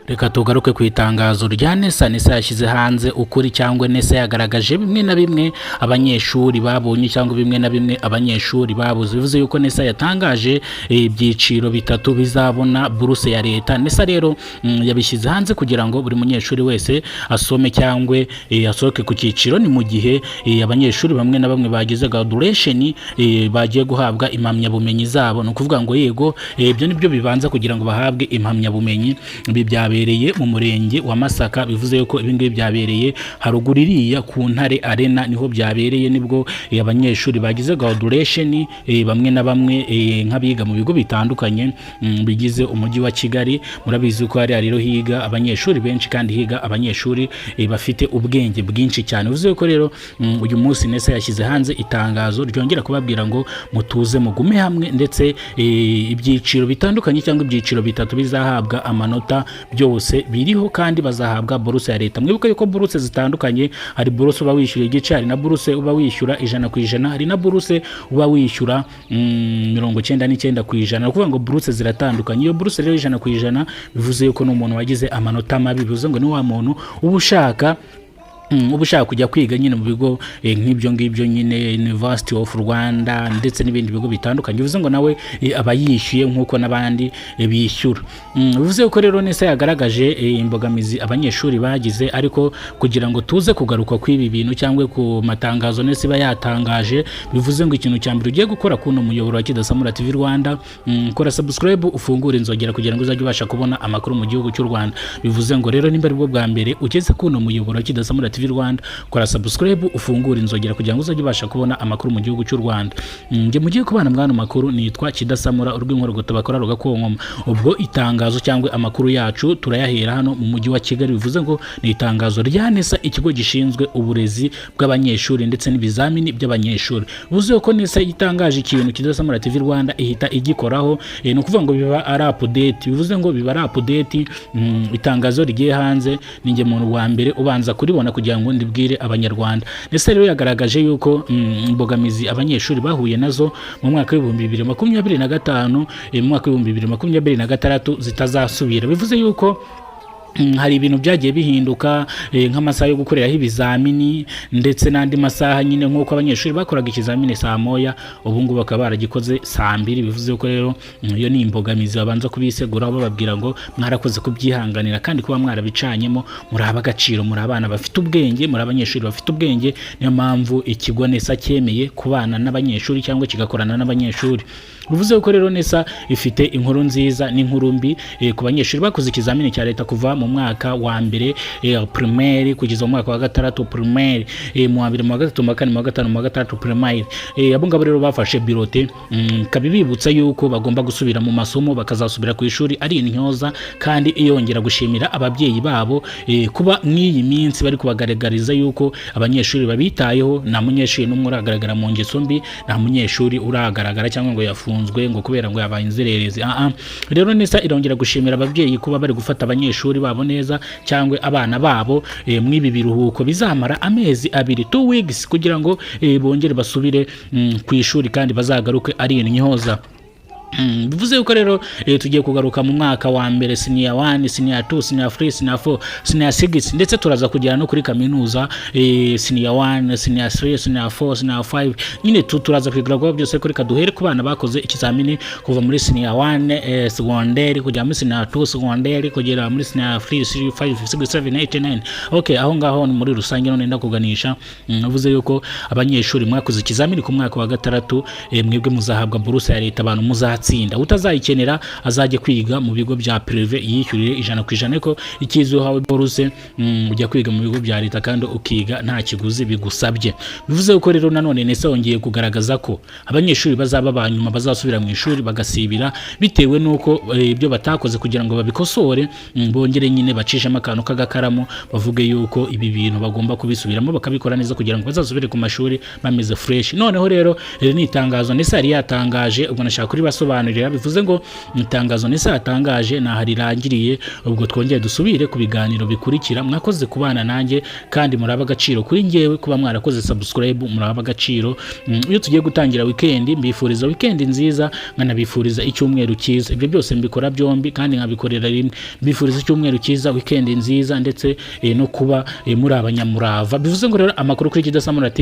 Reka tugaruke ku itangazo rya NESA. NESA yashyize hanze ukuri cyangwa NESA yagaragaje bimwe na bimwe abanyeshuri babonye cyangwa bimwe na bimwe abanyeshuri babuze. Bivuze yuko NESA yatangaje ibyiciro bitatu bizabona buruse ya leta. NESA rero yabishyize hanze kugira ngo buri munyeshuri wese asome cyangwa asohoke ku cyiciro. Ni mu gihe abanyeshuri bamwe na bamwe bagize graduation bagiye guhabwa impamyabumenyi zabo. Ni ukuvuga ngo yego ibyo nibyo bibanza kugira ngo bahabwe impamyabumenyi. Byabereye mu murenge wa Masaka. Bivuze yuko ibingibi byabereye haruguru iriya ku Ntare Arena, niho byabereye. Nibwo abanyeshuri bagize graduation bamwe na bamwe nk'abiga mu bigo bitandukanye bigize umujyi wa Kigali. Murabizi ko hari rero higa abanyeshuri benshi kandi higa abanyeshuri bafite ubwenge bwinshi cyane. Bivuze yuko rero uyu munsi NESA yashyize hanze itangazo ryongera kubabwira ngo mutuze mugume hamwe, ndetse ibyiciro bitandukanye cyangwa ibyiciro bitatu bizahabwa amanota byose biriho kandi bazahabwa buruse ya leta. Mwibuke yuko buruse zitandukanye, hari buruse uba wishyura igice, hari na buruse uba wishyura 100%, hari na buruse uba wishyura 99%. Kuvuga ngo buruse ziratandukanye. Iyo buruse rero 100% bivuze yuko n'umuntu wagize amanota mabi, bivuze ngo ni wa muntu uba ushaka kujya kwiga nyine mu bigo nk'ibyo ngibyo nyine University of Rwanda ndetse n'ibindi bigo bitandukanye. Bivuze ngo nawe aba yishyuye nk'uko n'abandi bishyura. Bivuze ko rero NESA yagaragaje imbogamizi abanyeshuri bagize, ariko kugira ngo tuze kugaruka kw'ibi bintu cyangwa ku matangazo NESA iba yatangaje, bivuze ngo ikintu cya mbere ugiye gukora kuno muyoboro wa Kidasamura TV Rwanda, kora subscribe, ufungure inzogera kugira ngo uzajye ubasha kubona amakuru mu gihugu cy'u Rwanda. Bivuze ngo rero nimba ari bwo bwa mbere ugeze kuno muyoboro wa Kidasamura TV Rwanda, kora subscribe, ufungure inzogera kugira ngo uzajye ubasha kubona amakuru mu gihugu cy'u Rwanda. Nge mugiye kubana mwana makuru, nitwa Kidasamura urw'inkuru gutabakora rugakonkoma. Ubwo itangazo cyangwa amakuru yacu turayahera hano mu mujyi wa Kigali. Bivuze ngo ni itangazo rya NESA, ikigo gishinzwe uburezi bw'abanyeshuri ndetse n'ibizamini by'abanyeshuri. Bivuze ko NESA itangaje ikintu Kidasamura TV Rwanda ihita igikoraho. Ni ukuvuga ngo biba ari update. Bivuze ngo biba ari update. Itangazo rigiye hanze ninge muntu wa mbere ubanza kuribona kugira ngo ndibwire abanyarwanda. NESA rero yagaragaje yuko imbogamizi abanyeshuri bahuye nazo mu mwaka wa 2025 mu mwaka wa 2026 zitazasubira. Bivuze yuko hari ibintu byagiye bihinduka nk'amasaha yo gukoreraho ibizamini ndetse n'andi masaha nyine, nk'uko abanyeshuri bakoraga ikizamini saa moya, ubu ngubu bakaba baragikoze saa 2. Bivuze ko rero iyo ni imbogamizi babanza kubisegura, bababwira ngo mwarakoze kubyihanganira kandi kuba mwarabicanyemo, muri abagaciro, muri abana bafite ubwenge, muri abanyeshuri bafite ubwenge. Niyo mpamvu ikigo NESA cyemeye kubana n'abanyeshuri cyangwa kigakorana n'abanyeshuri. Bivuze ko rero NESA ifite inkuru nziza n'inkuru mbi ku banyeshuri bakoze ikizamini cya leta kuva mu mwaka wa mbere primaire kugeza mu mwaka wa gatandatu primaire, mu wa mbere, mu wa gatatu, mu wa kane, mu wa gatanu, mu wa gatandatu primaire. Abo ngabo rero bafashe birote, kabibibutsa yuko bagomba gusubira mu masomo, bakazasubira ku ishuri ari intyoza, kandi iyongera gushimira ababyeyi babo kuba mw'iyi minsi bari kubagaragariza yuko abanyeshuri babitayeho. Nta munyeshuri n'umwe uragaragara mu ngeso mbi, nta munyeshuri uragaragara cyangwa ngo yafunzwe ngo kubera ngo yabaye inzererezi. Rero NESA irongera gushimira ababyeyi kuba bari gufata abanyeshuri babo neza cyangwa abana babo mw'ibi biruhuko bizamara amezi 2 2 weeks kugira ngo bongere basubire ku ishuri kandi bazagaruke ari intyoza. Bivuze yuko rero tugiye kugaruka mu mwaka wa mbere, senior 1, senior 2, senior 3, senior 4, senior 6, ndetse turaza kugera no kuri kaminuza senior 1, senior 3, senior 4, senior 5. Nyine turaza kwigaragara byose kuri kaduhere ku bana bakoze ikizamini kuva muri senior 1 secondary kujya muri senior 2 secondary kugera muri senior 3 5 6 7 8 9. Okay, aho ngaho ni muri rusange none ndakuganisha. Bivuze yuko abanyeshuri mwakoze ikizamini ku mwaka wa gatandatu, mwebwe muzahabwa buruse ya leta. Abantu muzatsinda, utazayikenera azajye kwiga mu bigo bya prive yishyurire 100%, ko ikizo hawe buruse ujya kwiga mu bigo bya leta kandi ukiga nta kiguzi bigusabye. Bivuze ko rero nanone NESA yongeye kugaragaza ko abanyeshuri bazaba banyuma bazasubira mu ishuri bagasibira bitewe nuko ibyo batakoze kugira ngo babikosore, bongere nyine bacishemo akantu k'agakaramu bavuge yuko ibi bintu bagomba kubisubiramo bakabikora neza kugira ngo bazasubire ku mashuri bameze fresh. Noneho rero ni itangazo NESA yari yatangaje, ubwo nashaka kuri basobanura kubasobanurira. Bivuze ngo itangazo nisa yatangaje naho rirangiriye, ubwo twongeye dusubire ku biganiro bikurikira. Mwakoze kubana nanjye kandi muraba agaciro kuri ngewe kuba mwarakoze subscribe, muraba agaciro. Iyo tugiye gutangira weekend, mbifuriza weekend nziza, nkanabifuriza icyumweru cyiza. Ibyo byose mbikora byombi kandi nkabikorera rimwe. Mbifuriza icyumweru cyiza, weekend nziza, ndetse no kuba muri abanyamurava. Bivuze ngo rero amakuru kuri Kidasamura TV